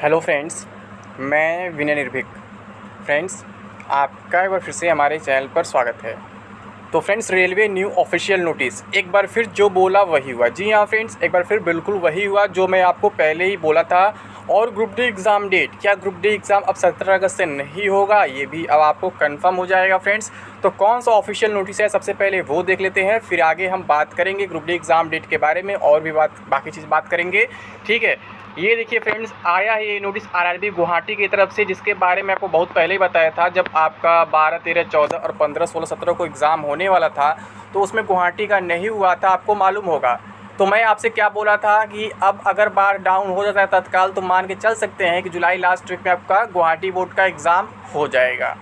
Hello friends, मैं विनय निर्भीक। Friends, आपका एक बार फिर से हमारे चैनल पर स्वागत है। तो friends, railway new official notice, एक बार फिर जो बोला वही हुआ। जी हाँ फ्रेंड्स, एक बार फिर बिल्कुल वही हुआ जो मैं आपको पहले ही बोला था। और ग्रुप डी एग्ज़ाम डेट, क्या ग्रुप डी एग्ज़ाम अब 17 अगस्त से नहीं होगा, ये भी अब आपको कंफर्म हो जाएगा फ्रेंड्स। तो कौन सा ऑफिशियल नोटिस है, सबसे पहले वो देख लेते हैं, फिर आगे हम बात करेंगे ग्रुप डी एग्ज़ाम डेट के बारे में और भी बाकी चीज़ बात करेंगे। ठीक है, ये देखिए फ्रेंड्स, आया है ये नोटिस आरआरबी गुवाहाटी की तरफ से, जिसके बारे में आपको बहुत पहले ही बताया था। जब आपका 12, 13, 14 और 15, 16, 17 को एग्ज़ाम होने वाला था तो उसमें गुवाहाटी का नहीं हुआ था, आपको मालूम होगा। तो मैं आपसे क्या बोला था कि अब अगर बार डाउन हो जाता है तत्काल, तो मान के चल सकते हैं कि जुलाई लास्ट वीक में आपका गुवाहाटी बोर्ड का एग्ज़ाम हो जाएगा।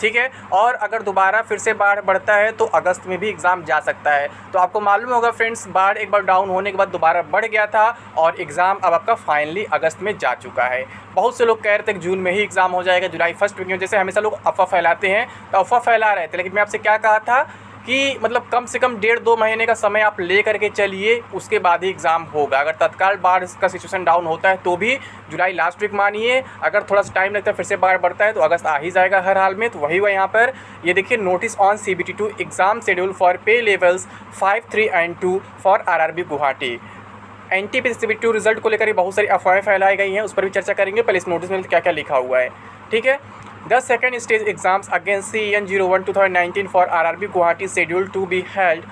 ठीक है, और अगर दोबारा फिर से बाढ़ बढ़ता है तो अगस्त में भी एग्ज़ाम जा सकता है। तो आपको मालूम होगा फ्रेंड्स, बाढ़ एक बार डाउन होने के बाद दोबारा बढ़ गया था और एग्ज़ाम अब आपका फाइनली अगस्त में जा चुका है। बहुत से लोग कह रहे थे कि जून में ही एग्ज़ाम हो जाएगा, जुलाई फर्स्ट वीक में। जैसे हमेशा लोग अफवाह फैलाते हैं, तो अफवाह फैला रहे थे, लेकिन मैं आपसे क्या कहा था कि मतलब कम से कम 1.5-2 महीने का समय आप ले करके चलिए, उसके बाद ही एग्ज़ाम होगा। अगर तत्काल बाढ़ का सिचुएशन डाउन होता है तो भी जुलाई लास्ट वीक मानिए, अगर थोड़ा सा टाइम लगता है फिर से बाढ़ बढ़ता है तो अगस्त आ ही जाएगा हर हाल में। तो वही हुआ यहाँ पर। ये देखिए, notice on CBT2 exam schedule for पे levels 5, 3 and 2 for RRB Guwahati. NTPC CBT2 result को लेकर बहुत सारी अफवाहें फैलाई गई हैं, उस पर भी चर्चा करेंगे। पहले इस नोटिस में क्या क्या लिखा हुआ है। ठीक है, The second stage exams against CEN01 2019 for RRB Guwahati scheduled to be held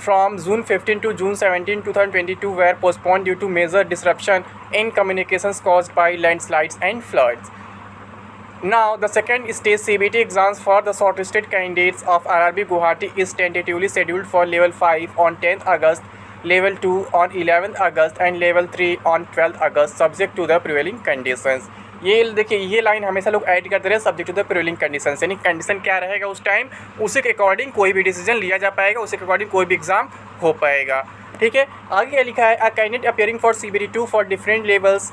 from June 15 to June 17, 2022 were postponed due to major disruption in communications caused by landslides and floods. Now, the second stage CBT exams for the shortlisted candidates of RRB Guwahati is tentatively scheduled for Level 5 on 10th August, Level 2 on 11th August and Level 3 on 12th August, subject to the prevailing conditions. ये देखिए, ये line हमेशा लोग add करते रहे, subject to the prevailing conditions, यानी condition क्या रहेगा उस टाइम, उसी के अकॉर्डिंग कोई भी डिसीजन लिया जा पाएगा, उसी के अकॉर्डिंग कोई भी एग्जाम हो पाएगा। ठीक है, आगे क्या लिखा है, a candidate appearing for CBT2 for different levels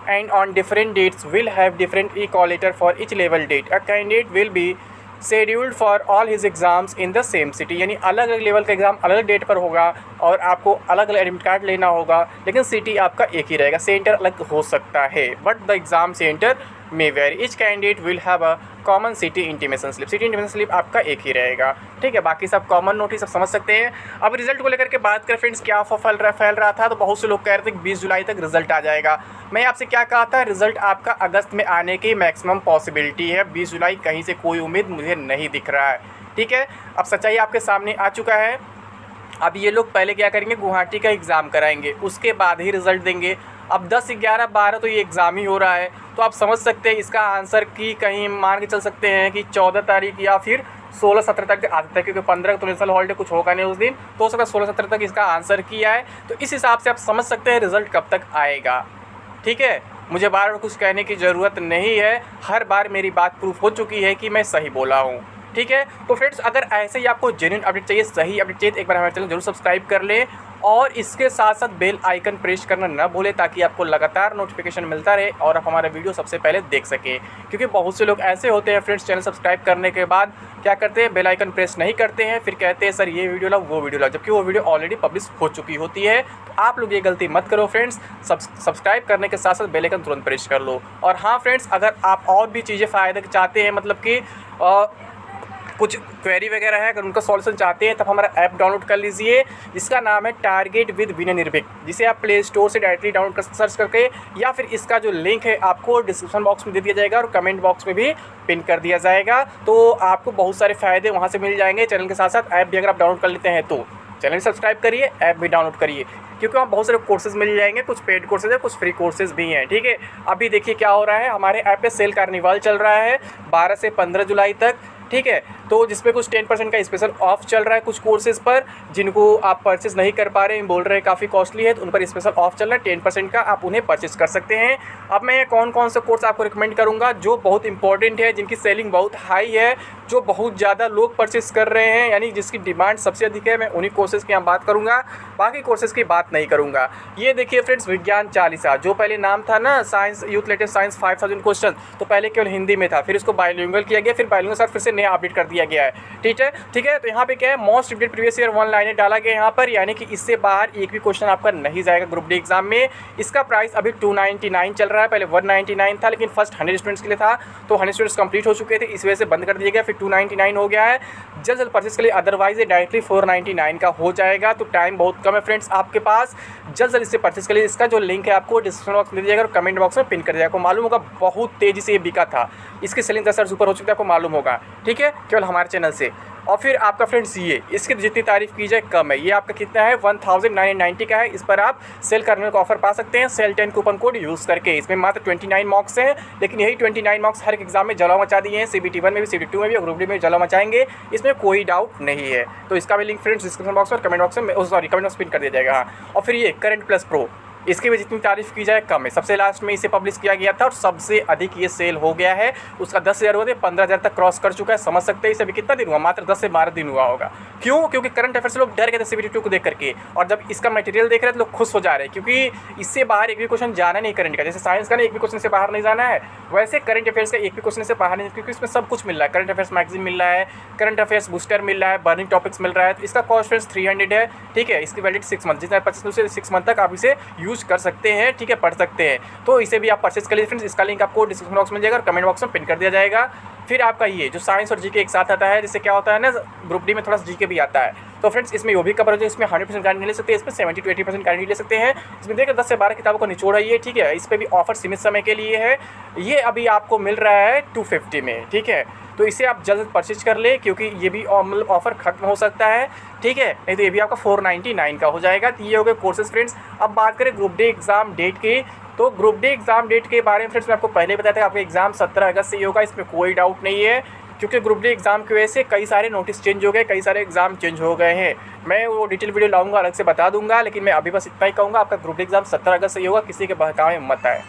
and on different dates will have different e call letter for each level date. A candidate will be scheduled for all his exams in the same city, यानी अलग अलग level का exam अलग date पर होगा और आपको अलग अलग एडमिट कार्ड लेना होगा, लेकिन सिटी आपका एक ही रहेगा। सेंटर अलग हो सकता है, बट द एग्ज़ाम सेंटर में very. Each candidate will have a common city intimation slip, city intimation slip आपका एक ही रहेगा। ठीक है, बाकी सब कॉमन नोटिस सब समझ सकते हैं। अब रिजल्ट को लेकर के बात करें फ्रेंड्स, क्या अफवाह फैल रहा था, तो बहुत से लोग कह रहे थे कि 20 जुलाई तक रिजल्ट आ जाएगा। मैं आपसे क्या कहा था, रिजल्ट आपका अगस्त में आने की मैक्सिमम पॉसिबिलिटी है। 20 जुलाई कहीं से कोई उम्मीद मुझे नहीं दिख रहा है। ठीक है, अब सच्चाई आपके सामने आ चुका है। अब ये लोग पहले क्या करेंगे, गुवाहाटी का एग्ज़ाम कराएंगे, उसके बाद ही रिज़ल्ट देंगे। अब 10, 11, 12 तो ये एग्ज़ाम ही हो रहा है, तो आप समझ सकते हैं इसका आंसर की कहीं मान के चल सकते हैं कि 14 तारीख या फिर 16, 17 तक आ सकता है, क्योंकि 15 तो नेशनल हॉलीडे कुछ होगा नहीं उस दिन, तो हो सकता है 16, 17 तक इसका आंसर किया है। तो इस हिसाब से आप समझ सकते हैं रिज़ल्ट कब तक आएगा। ठीक है, मुझे बार बार कुछ कहने की ज़रूरत नहीं है, हर बार मेरी बात प्रूफ हो चुकी है कि मैं सही बोला हूँ। ठीक है, तो फ्रेंड्स, अगर ऐसे ही आपको जेन्युइन अपडेट चाहिए, सही अपडेट चाहिए, तो एक बार हमारे चैनल जरूर सब्सक्राइब कर लें और इसके साथ साथ बेल आइकन प्रेस करना ना भूलें, ताकि आपको लगातार नोटिफिकेशन मिलता रहे और आप हमारा वीडियो सबसे पहले देख सकें। क्योंकि बहुत से लोग ऐसे होते हैं फ्रेंड्स, चैनल सब्सक्राइब करने के बाद क्या करते हैं, बेल आइकन प्रेस नहीं करते हैं, फिर कहते हैं सर ये वीडियो लाओ वो वीडियो लाओ, जबकि वो वीडियो ऑलरेडी पब्लिश हो चुकी होती है। तो आप लोग ये गलती मत करो फ्रेंड्स, सब्सक्राइब करने के साथ साथ बेल आइकन तुरंत प्रेस कर लो। और हाँ फ्रेंड्स, अगर आप और भी चीज़ें फ़ायदे चाहते हैं, मतलब कि कुछ क्वेरी वगैरह है, अगर उनका सॉल्यूशन चाहते हैं, तब हमारा ऐप डाउनलोड कर लीजिए, जिसका नाम है टारगेट विद विनय निर्भीक, जिसे आप प्ले स्टोर से डायरेक्टली डाउनलोड कर सर्च करके, या फिर इसका जो लिंक है आपको डिस्क्रिप्शन बॉक्स में दे दिया जाएगा और कमेंट बॉक्स में भी पिन कर दिया जाएगा। तो आपको बहुत सारे फ़ायदे वहाँ से मिल जाएंगे। चैनल के साथ साथ ऐप भी अगर आप डाउनलोड कर लेते हैं तो चैनल सब्सक्राइब करिए, ऐप भी डाउनलोड करिए, क्योंकि वहाँ बहुत सारे कोर्सेज मिल जाएंगे, कुछ पेड कोर्सेज है, कुछ फ्री कोर्सेज भी हैं। ठीक है, अभी देखिए क्या हो रहा है, हमारे ऐप पे सेल कार्निवाल चल रहा है 12 से 15 जुलाई तक। ठीक है, तो जिसमें कुछ 10% का स्पेशल ऑफ चल रहा है कुछ कोर्सेज़ पर, जिनको आप परचेज़ नहीं कर पा रहे हैं, बोल रहे हैं काफ़ी कॉस्टली है, तो उन पर स्पेशल ऑफ चल रहा है 10% का, आप उन्हें परचेज़ कर सकते हैं। अब मैं कौन कौन से कोर्स आपको रिकमेंड करूंगा जो बहुत इंपॉर्टेंट है, जिनकी सेलिंग बहुत हाई है, जो बहुत ज़्यादा लोग परचेज़ कर रहे हैं, यानी जिसकी डिमांड सबसे अधिक है, मैं उन्हीं कोर्सेज़ की यहाँ बात करूँगा, बाकी कोर्सेज़ की बात नहीं करूँगा। ये देखिए फ्रेंड्स, विज्ञान 40, जो पहले नाम था ना science youth latest science 5000 question, तो पहले केवल हिंदी में था, फिर इसको बाइलिंगुअल किया गया, फिर बाइलिंगुअल साथ फिर से नया अपडेट कर दिया दिया गया है। ठीक है। तो यहाँ पे क्या है, most repeated previous year 1 liner डाला गया यहाँ पर, यानी कि इससे बाहर एक भी क्वेश्चन आपका नहीं जाएगा ग्रुप डी एग्जाम में। इसका प्राइस अभी 299 चल रहा है, पहले 199 था, लेकिन फर्स्ट 100 स्टूडेंट्स के लिए था, तो 100 स्टूडेंट्स कंप्लीट हो चुके थे, इस वजह से बंद कर दिया गया, फिर 299 हो गया है। जल्द जल्द परचेस के लिए, अदरवाइज ये डायरेक्टली 499 का हो जाएगा। तो टाइम बहुत कम है फ्रेंड्स आपके पास, जल्द जल्द इससे परचेस के लिए। इसका जो लिंक है आपको डिस्क्रिप्शन बॉक्स में दिया जाएगा और कमेंट बॉक्स में पिन कर दिया। आपको मालूम होगा बहुत तेज़ी से ये बिका था, इसकी सेलिंग 10,000 ऊपर हो चुकी है, आपको मालूम होगा। ठीक है, केवल हमारे चैनल से। और फिर आपका फ्रेंड्स ये, इसकी जितनी तारीफ़ की जाए कम है। ये आपका कितना है, 1990 का है। इस पर आप सेल करने का ऑफर पा सकते हैं सेल 10 कूपन कोड यूज़ करके। इसमें मात्र 29 मार्क्स हैं, लेकिन यही 29 मार्क्स हर एक एग्जाम में जला मचा दिए हैं। CBT 1 में भी, CBT 2 में भी और ग्रुप डी में जला मचाएंगे, इसमें कोई डाउट नहीं है। तो इसका भी लिंक फ्रेंड्स डिस्क्रिप्शन बॉक्स और कमेंट बॉक्स में, सॉरी कमेंट बॉक्स पिन कर दिया जाएगा। हाँ, और फिर ये करंट प्लस प्रो, इसकी भी जितनी तारीफ़ की जाए कम है। सबसे लास्ट में इसे पब्लिश किया गया था और सबसे अधिक ये सेल हो गया है। उसका 10,000 हुआ थे, 15,000 तक क्रॉस कर चुका है। समझ सकते हैं इसे भी कितना दिन हुआ, मात्र 10 से 12 दिन हुआ होगा। क्यों? क्योंकि करंट अफेयर्स लोग डर गए थे CBT 2 को देख करके, और जब इसका मटेरियल देख रहे थे लोग खुश हो जा रहे हैं, क्योंकि इससे बाहर एक भी क्वेश्चन जाना नहीं करंट का। जैसे साइंस का ना एक भी क्वेश्चन से बाहर नहीं जाना है, वैसे करंट अफेयर्स का एक भी क्वेश्चन से बाहर नहीं, क्योंकि इसमें सब कुछ मिल रहा है। करंट अफेयर्स मैगजीन मिल रहा है, करंट अफेयर्स बूस्टर मिल रहा है, बर्निंग टॉपिक्स मिल रहा है। तो इसका कॉस्ट फ्रेंड्स 300 है। ठीक है, इसकी वैलिडिटी 6 मंथ, जितना 25 से 6 मंथ तक आप इसे यूज़ कर सकते हैं। ठीक है, पढ़ सकते हैं, तो इसे भी आप परचेस कर लीजिए फ्रेंड्स। इसका लिंक आपको डिस्क्रिप्शन बॉक्स में जाएगा और कमेंट बॉक्स में पिन कर दिया जाएगा। फिर आपका ये जो साइंस और जीके एक साथ आता है, जिससे क्या होता है ना, ग्रुप डी में थोड़ा सा जीके भी आता है, तो फ्रेंड्स इसमें वो भी कवर हो जाए। इसमें 100% गारंटी ले सकते हैं, इसमें 70 to 80% गारंटी ले सकते हैं। इसमें देखिए 10 से 12 किताबों का निचोड़ है ये। ठीक है, इस पर भी ऑफर सीमित समय के लिए है। ये अभी आपको मिल रहा है 250 में। ठीक है, तो इसे आप जल्द परचेज कर ले, क्योंकि ये भी मतलब ऑफर खत्म हो सकता है। ठीक है, नहीं तो ये भी आपका 499 का हो जाएगा। तो ये हो गए कोर्सेज फ्रेंड्स। अब बात करें ग्रुप डी एग्जाम डेट की, तो ग्रुप डी एग्जाम डेट के बारे में फ्रेंड्स मैं आपको पहले बताया था, आपका एग्जाम 17 अगस्त से ही होगा, इसमें कोई डाउट नहीं है। क्योंकि ग्रुप डी एग्जाम की वजह से कई सारे नोटिस चेंज हो गए, कई सारे एग्जाम चेंज हो गए हैं। मैं वो डिटेल वीडियो लाऊंगा, अलग से बता दूंगा, लेकिन मैं अभी बस इतना ही कहूँगा, आपका ग्रुप डी एग्जाम 17 अगस्त से ही होगा। किसी के बहकावे मत आए।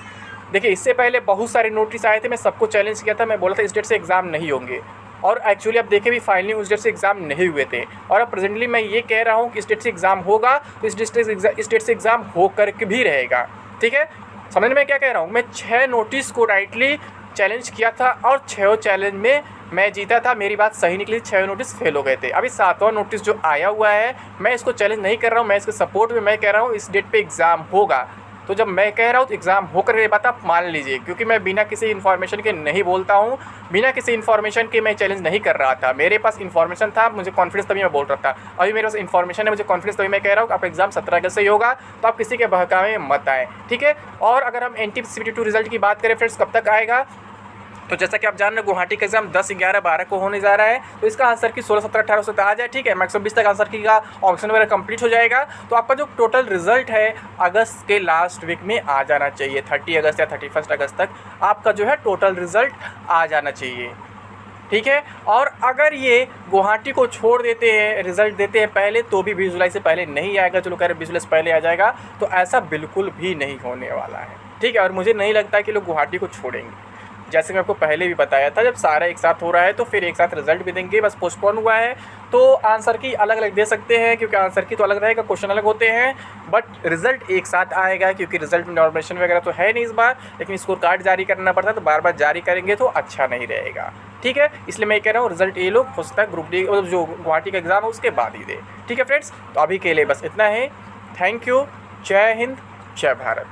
देखिए, इससे पहले बहुत सारे नोटिस आए थे, मैं सबको चैलेंज किया था, मैं बोला था इस डेट से एग्जाम नहीं होंगे, और एक्चुअली अब देखें भी फाइनली उस डेट से एग्ज़ाम नहीं हुए थे। और अब प्रेजेंटली मैं ये कह रहा हूँ कि इस डेट से एग्ज़ाम होगा, तो इस डेट से एग्ज़ाम हो कर भी रहेगा। ठीक है, समझ में क्या कह रहा हूँ मैं? 6 नोटिस को डायरेक्टली चैलेंज किया था और 6 चैलेंज में मैं जीता था, मेरी बात सही निकली, 6 नोटिस फेल हो गए थे। अभी 7वां नोटिस जो आया हुआ है, मैं इसको चैलेंज नहीं कर रहा हूँ, मैं इसके सपोर्ट में मैं कह रहा हूँ इस डेट पे एग्ज़ाम होगा। तो जब मैं कह रहा हूँ तो एग्ज़ाम होकर ये बात आप मान लीजिए, क्योंकि मैं बिना किसी इन्फॉर्मेशन के नहीं बोलता हूँ, बिना किसी इन्फॉर्मेशन के मैं चैलेंज नहीं कर रहा था। मेरे पास इन्फॉर्मेशन था, मुझे कॉन्फिडेंस, तभी मैं बोल रहा था। अभी मेरे पास इन्फॉर्मेशन है, मुझे कॉन्फिडेंस, तभी मैं कह रहा हूँ कि आपका एग्जाम 17 अगस्त से ही होगा, तो आप किसी के बहकावे में मत आए। ठीक है, और अगर हम NTPC CBT 2 रिजल्ट की बात करें फ्रेंड्स, कब तक आएगा, तो जैसा कि आप जान रहे हैं गुवाहाटी का एग्जाम 10, 11, 12 को होने जा रहा है, तो इसका आंसर की 16, 17, 18 से आ जाए। ठीक है, मैक्सिमम 20 तक आंसर की का ऑप्शन वगैरह कंप्लीट हो जाएगा। तो आपका जो टोटल रिजल्ट है अगस्त के लास्ट वीक में आ जाना चाहिए, 30 अगस्त या 31 अगस्त तक आपका जो है टोटल रिजल्ट आ जाना चाहिए। ठीक है, और अगर ये गुवाहाटी को छोड़ देते हैं, रिजल्ट देते हैं पहले, तो भी 20 जुलाई से पहले नहीं आएगा। जो लोग कह रहे हैं 20 जुलाई से पहले आ जाएगा, तो ऐसा बिल्कुल भी नहीं होने वाला है। ठीक है, और मुझे नहीं लगता कि लोग गुवाहाटी को छोड़ेंगे। जैसे मैं आपको पहले भी बताया था, जब सारा एक साथ हो रहा है तो फिर एक साथ रिजल्ट भी देंगे। बस पोस्टपोन हुआ है, तो आंसर की अलग अलग दे सकते हैं, क्योंकि आंसर की तो अलग रहेगा, क्वेश्चन अलग होते हैं, बट रिजल्ट एक साथ आएगा। क्योंकि रिजल्ट में नॉमिनेशन वगैरह तो है नहीं इस बार, लेकिन स्कोर कार्ड जारी करना पड़ता है, तो बार बार जारी करेंगे तो अच्छा नहीं रहेगा। ठीक है, इसलिए मैं कह रहा हूँ रिजल्ट ये लोग हो सकता है ग्रुप डी जो गुवाहाटी का एग्जाम है उसके बाद ही दे। ठीक है फ्रेंड्स, तो अभी के लिए बस इतना है। थैंक यू, जय हिंद, जय भारत।